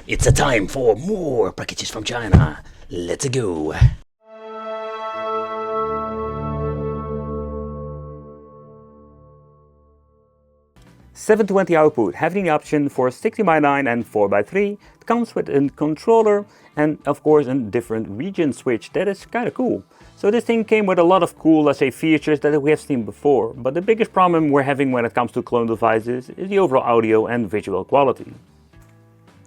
It's a time for more packages from China. Let's go. 720 output, having the option for 16:9 and 4:3. It comes with a controller and of course a different region switch. That is kind of cool. So this thing came with a lot of cool, let's say, features that we have seen before. But the biggest problem we're having when it comes to clone devices is the overall audio and visual quality.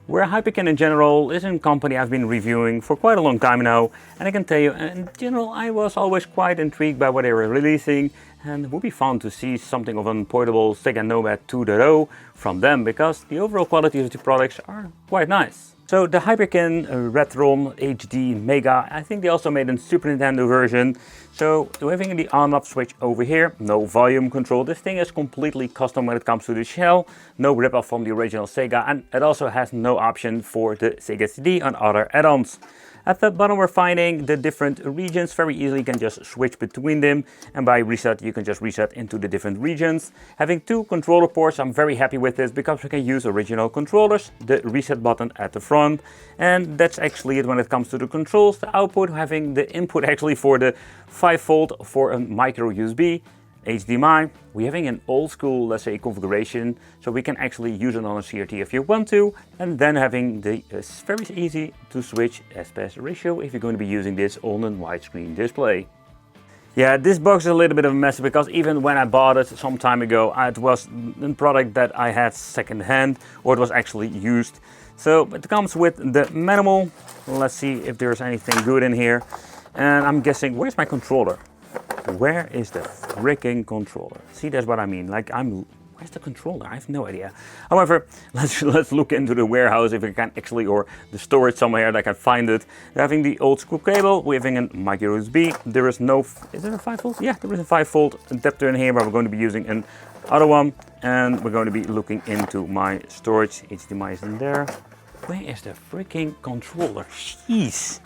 Where Hyperkin in general is a company I've been reviewing for quite a long time now, and I can tell you, in general, I was always quite intrigued by what they were releasing, and it would be fun to see something of a portable Sega Nomad 2.0 from them, because the overall quality of the products are quite nice. So the Hyperkin Retron HD Mega, I think they also made a Super Nintendo version. So we're having the on-off switch over here, no volume control. This thing is completely custom when it comes to the shell, no rip-off from the original Sega, and it also has no option for the Sega CD and other add-ons. At the bottom we're finding the different regions. Very easily you can just switch between them, and by reset you can just reset into the different regions. Having two controller ports, I'm very happy with this because we can use original controllers, the reset button at the front, and that's actually it when it comes to the controls. The output, having the input actually for the 5V for a micro USB, HDMI, we're having an old school, let's say, configuration, so we can actually use it on a CRT if you want to, and then having the very easy to switch aspect ratio if you're going to be using this on a widescreen display. Yeah, this box is a little bit of a mess because even when I bought it some time ago, it was a product that I had second hand, or it was actually used. So it comes with the manual. Let's see if there's anything good in here. And I'm guessing, where's my controller? Where is the freaking controller? See, that's what I mean. Like, where's the controller? I have no idea. However, let's look into the warehouse if we can actually, or the storage somewhere that I can find it. We're having the old school cable, we're having a micro USB. There is no, is there a 5V? Yeah, there is a 5V adapter in here, but we're going to be using an other one. And we're going to be looking into my storage. HDMI is in there. Where is the freaking controller? Jeez.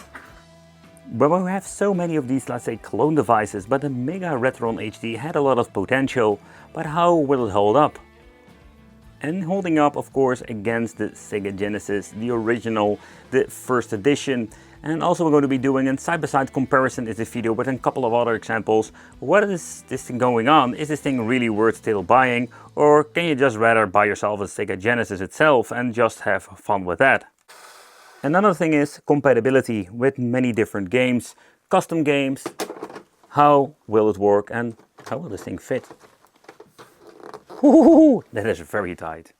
But we have so many of these, let's say, clone devices, but the Mega Retron HD had a lot of potential, but how will it hold up? And holding up, of course, against the Sega Genesis, the original, the first edition. And also we're going to be doing a side-by-side comparison in this video with a couple of other examples. What is this thing going on? Is this thing really worth still buying? Or can you just rather buy yourself a Sega Genesis itself and just have fun with that? Another thing is compatibility with many different games, custom games. How will it work and how will this thing fit? Ooh, that is very tight.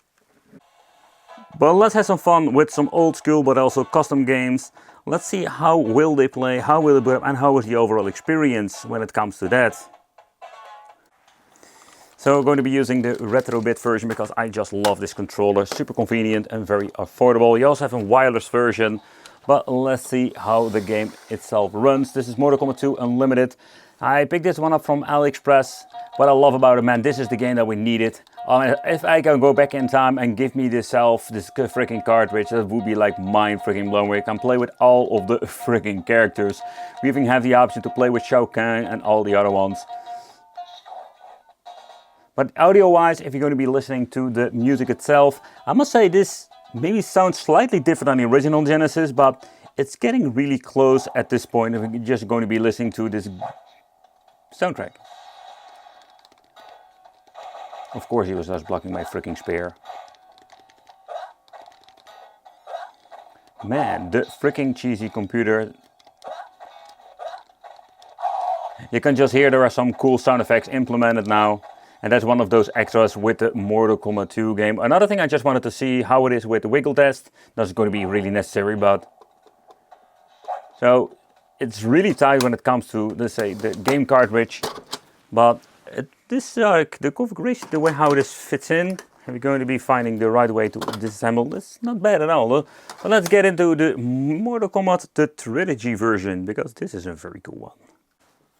But let's have some fun with some old school but also custom games. Let's see how will they play, how will it work, and how is the overall experience when it comes to that. So we're going to be using the retro bit version because I just love this controller, super convenient and very affordable. You also have a wireless version, but let's see how the game itself runs. This is Mortal Kombat 2 Unlimited. I picked this one up from AliExpress. What I love about it, man, this is the game that we needed. If I can go back in time and give me this freaking cartridge, that would be like mind freaking blown away. I can play with all of the freaking characters. We even have the option to play with Shao Kahn and all the other ones. But audio-wise, if you're going to be listening to the music itself, I must say this maybe sounds slightly different than the original Genesis, but it's getting really close at this point if you're just going to be listening to this soundtrack. Of course he was just blocking my freaking spear. Man, the freaking cheesy computer. You can just hear there are some cool sound effects implemented now. And that's one of those extras with the Mortal Kombat 2 game. Another thing I just wanted to see how it is with the wiggle test. That's going to be really necessary, but... So, it's really tight when it comes to, let's say, the game cartridge. But the configuration, the way how this fits in, we're going to be finding the right way to disassemble. It's not bad at all. But let's get into the Mortal Kombat, the Trilogy version, because this is a very cool one.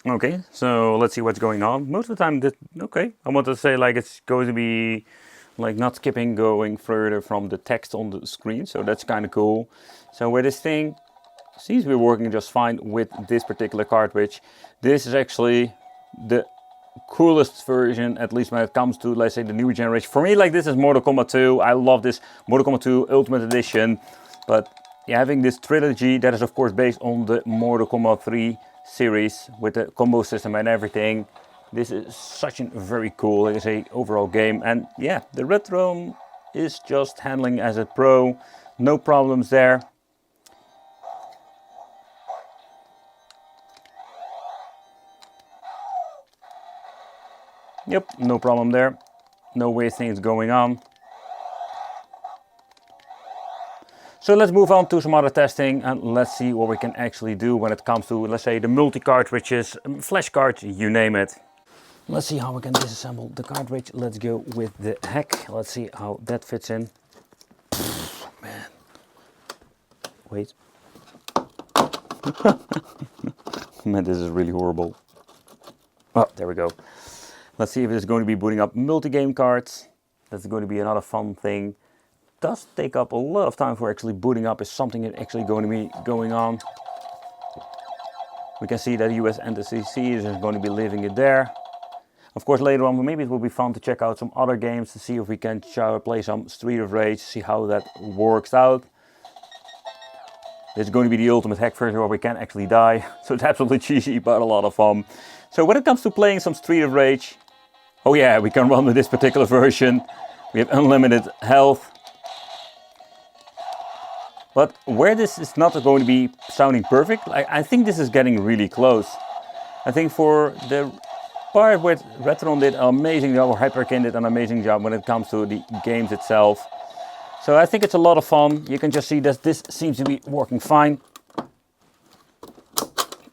Okay, so let's see what's going on. Most of the time, okay, I want to say like it's going to be like not skipping, going further from the text on the screen, so that's kind of cool. So where this thing seems to be working just fine with this particular cartridge. This is actually the coolest version, at least when it comes to, let's say, the new generation. For me, like, this is Mortal Kombat 2. I love this Mortal Kombat 2 Ultimate Edition. But yeah, having this trilogy that is of course based on the Mortal Kombat 3 series with the combo system and everything, this is such a very cool, like I say, overall game. And yeah, the Retro is just handling as a pro, no problems there. Yep, no problem there. No weird things going on. So let's move on to some other testing and let's see what we can actually do when it comes to, let's say, the multi-cartridges, flash cards, you name it. Let's see how we can disassemble the cartridge. Let's go with the heck. Let's see how that fits in. Man. Wait. Man, this is really horrible. Oh, there we go. Let's see if it's going to be booting up multi-game cards. That's going to be another fun thing. Does take up a lot of time for actually booting up. Is something that's actually going to be going on. We can see that US NTCC is going to be leaving it there. Of course, later on, maybe it will be fun to check out some other games to see if we can play some Street of Rage, see how that works out. This is going to be the ultimate hack version where we can actually die. So it's absolutely cheesy, but a lot of fun. So when it comes to playing some Street of Rage, oh yeah, we can run with this particular version. We have unlimited health. But where this is not going to be sounding perfect, I think this is getting really close. I think for the part where Retron did an amazing job, or Hyperkin did an amazing job when it comes to the games itself. So I think it's a lot of fun. You can just see that this seems to be working fine.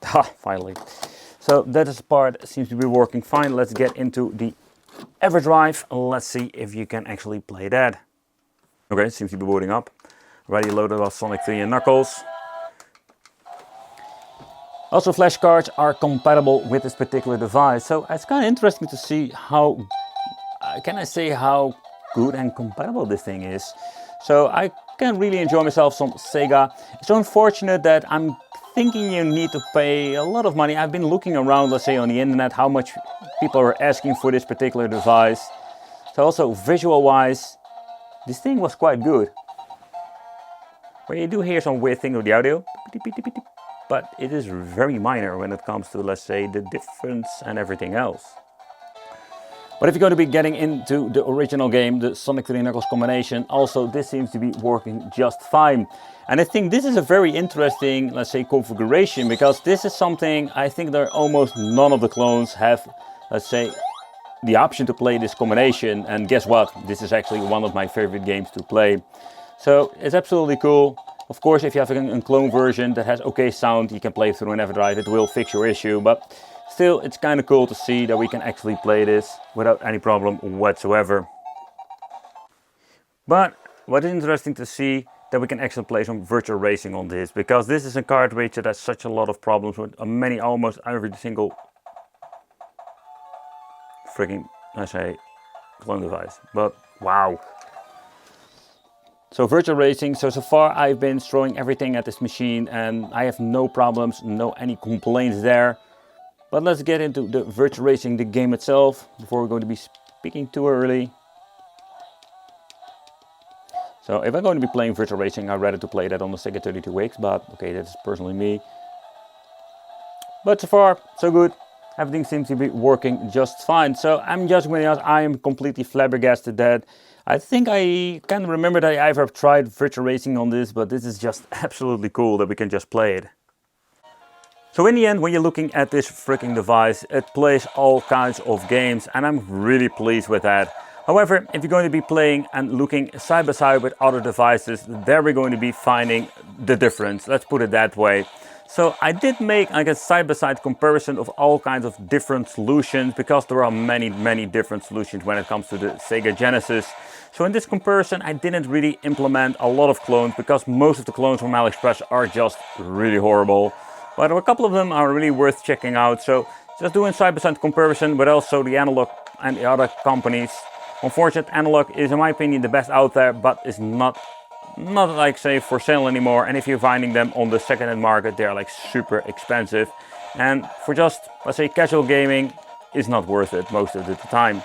Ha, finally. So that is the part that seems to be working fine. Let's get into the Everdrive. Let's see if you can actually play that. Okay, it seems to be booting up. Already loaded up Sonic 3 and Knuckles. Also, flash cards are compatible with this particular device. So it's kind of interesting to see how, can I say how good and compatible this thing is. So I can really enjoy myself some Sega. It's unfortunate that I'm thinking you need to pay a lot of money. I've been looking around, let's say on the internet, how much people are asking for this particular device. So also visual wise, this thing was quite good. But you do hear some weird thing with the audio, but it is very minor when it comes to, let's say, the difference and everything else. But if you're going to be getting into the original game, the Sonic 3 Knuckles combination, also this seems to be working just fine. And I think this is a very interesting, let's say, configuration, because this is something I think there are almost none of the clones have, let's say, the option to play this combination. And guess what? This is actually one of my favorite games to play. So it's absolutely cool. Of course, if you have a clone version that has okay sound, you can play through an Everdrive. It will fix your issue, but still, it's kind of cool to see that we can actually play this without any problem whatsoever. But what is interesting to see that we can actually play some virtual racing on this, because this is a cartridge that has such a lot of problems with almost every single freaking, I say, clone device. But wow. So virtual racing, so far I've been throwing everything at this machine and I have no problems, any complaints there. But let's get into the virtual racing, the game itself, before we're going to be speaking too early. So if I'm going to be playing virtual racing, I'd rather to play that on the Sega 32X, but okay, that's personally me. But so far, so good. Everything seems to be working just fine. So I'm just going to ask, I am completely flabbergasted that I think I can't remember that I ever tried virtual racing on this, but this is just absolutely cool that we can just play it. So in the end, when you're looking at this freaking device, it plays all kinds of games and I'm really pleased with that. However, if you're going to be playing and looking side by side with other devices, there we're going to be finding the difference. Let's put it that way. So I did make a side-by-side comparison of all kinds of different solutions, because there are many different solutions when it comes to the Sega Genesis. So in this comparison I didn't really implement a lot of clones, because most of the clones from AliExpress are just really horrible. But a couple of them are really worth checking out. So just doing side-by-side comparison, but also the Analog and the other companies. Unfortunately, Analog is in my opinion the best out there, but is not like say for sale anymore, and if you're finding them on the second-hand market, they're like super expensive, and for just, let's say, casual gaming is not worth it most of the time.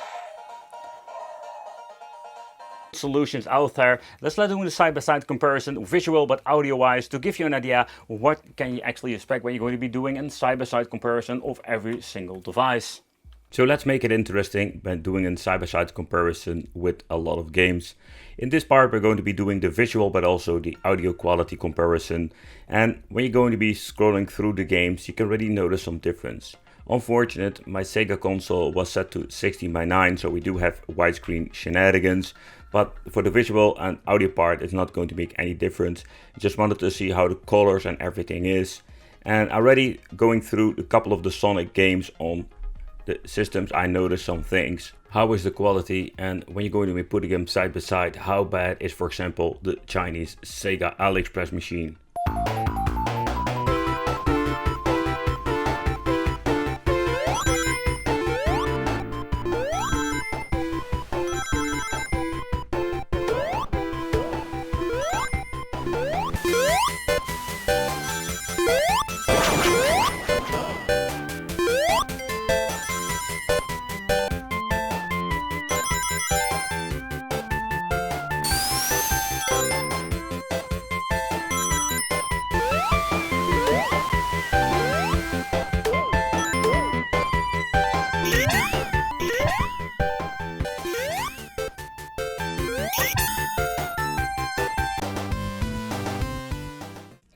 solutions out there. Let's do the side-by-side comparison, visual but audio-wise, to give you an idea what can you actually expect when you're going to be doing a side-by-side comparison of every single device. So let's make it interesting by doing a side-by-side comparison with a lot of games. In this part we're going to be doing the visual but also the audio quality comparison, and when you're going to be scrolling through the games you can already notice some difference. Unfortunate, my Sega console was set to 16:9, so we do have widescreen shenanigans, but for the visual and audio part it's not going to make any difference. I just wanted to see how the colors and everything is, and already going through a couple of the Sonic games on the systems I noticed some things. How is the quality, and when you're going to be putting them side by side, how bad is, for example, the Chinese Sega AliExpress machine?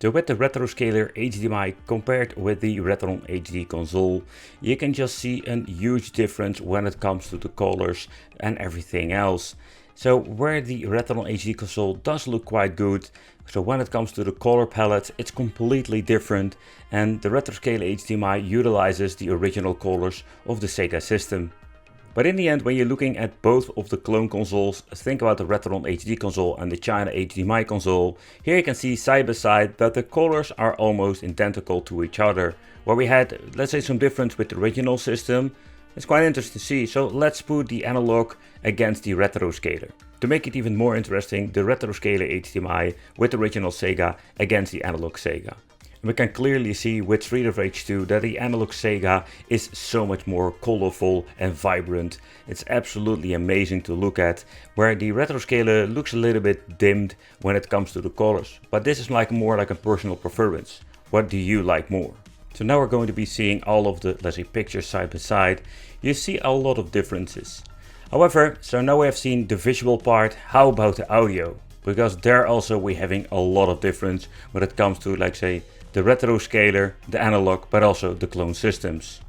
So with the Retroscaler HDMI compared with the Retron HD console, you can just see a huge difference when it comes to the colors and everything else. So where the Retron HD console does look quite good, so when it comes to the color palette it's completely different, and the Retroscaler HDMI utilizes the original colors of the Sega system. But in the end, when you're looking at both of the clone consoles, think about the Retron HD console and the China HDMI console. Here you can see side by side that the colors are almost identical to each other. Where we had, let's say, some difference with the original system, it's quite interesting to see. So let's put the analog against the Retroscaler. To make it even more interesting, the Retroscaler HDMI with the original Sega against the analog Sega. We can clearly see with Street of Rage 2 that the analog Sega is so much more colorful and vibrant. It's absolutely amazing to look at, where the Retroscaler looks a little bit dimmed when it comes to the colors. But this is more like a personal preference. What do you like more? So now we're going to be seeing all of the, let's say, pictures side by side. You see a lot of differences. However, so now we have seen the visual part. How about the audio? Because there also we're having a lot of difference when it comes to, like, say, the Retroscaler, the analog, but also the clone systems.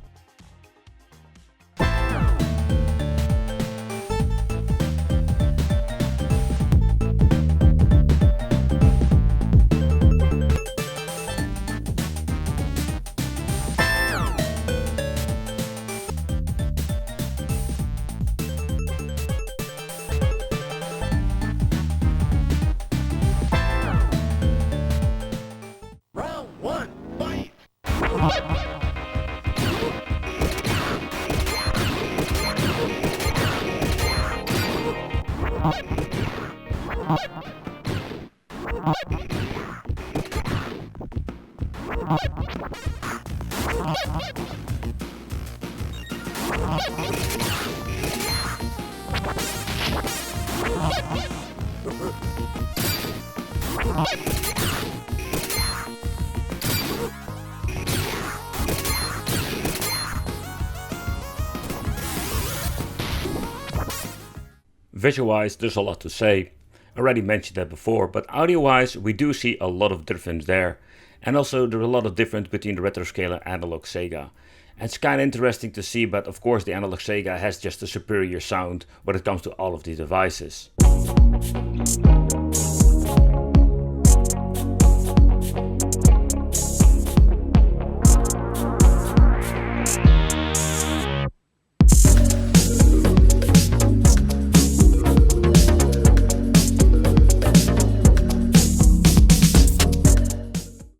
Visual-wise, there's a lot to say. I already mentioned that before, but audio-wise, we do see a lot of difference there. And also, there's a lot of difference between the Retroscaler and analog Sega. And it's kind of interesting to see, but of course the analog Sega has just a superior sound when it comes to all of these devices.